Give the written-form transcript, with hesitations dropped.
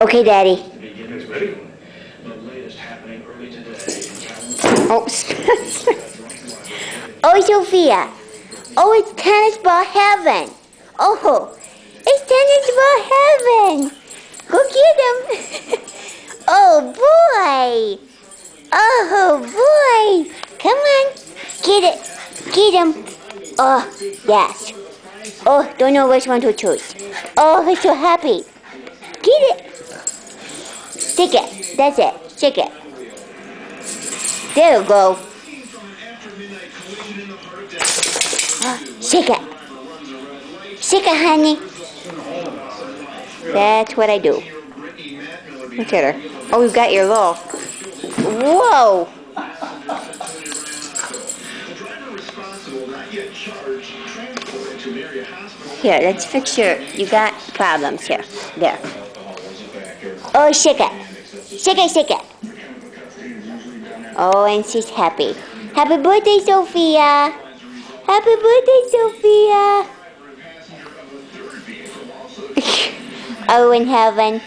Okay, Daddy. Oh, oh, Sophia. Oh, it's tennis ball heaven. Oh, it's tennis ball heaven. Go get him. Oh, boy. Oh, boy. Come on. Get it. Get him. Oh, yes. Oh, don't know which one to choose. Oh, he's so happy. Get it. Shake it. That's it. Shake it. There you go. Shake it. Shake it, honey. That's what I do. Look at her. Oh, we've got your little... Whoa. Here, let's fix your... You got problems here. There. Oh, shake it. Shake it, shake it. Oh, and she's happy. Happy birthday, Sophia. Happy birthday, Sophia. Oh, in heaven.